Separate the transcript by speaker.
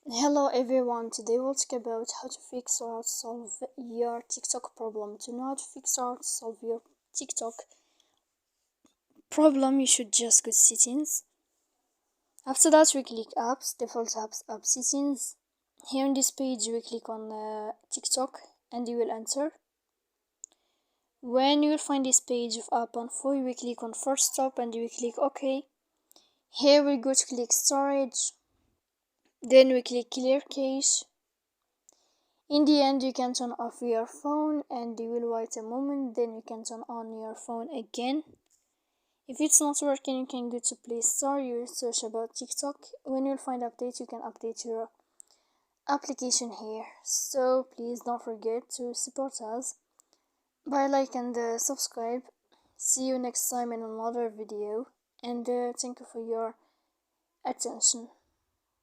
Speaker 1: Hello everyone, today we'll talk about how to fix or how to solve your TikTok problem. To know how to fix or how to solve your TikTok problem, you should just go to settings. After that, we click apps, default apps, app settings. Here on this page, we click on TikTok and you will enter. When you will find this page of app info, you will click on first stop and you will click OK. Here we go to click storage. Then we click clear cache. In the end, you can turn off your phone and you will wait a moment, then you can turn on your phone again. If it's not working, you can go to Play Store, you will search about TikTok. When you'll find updates, you can update your application here. So please don't forget to support us by like and subscribe. See you next time in another video, and thank you for your attention.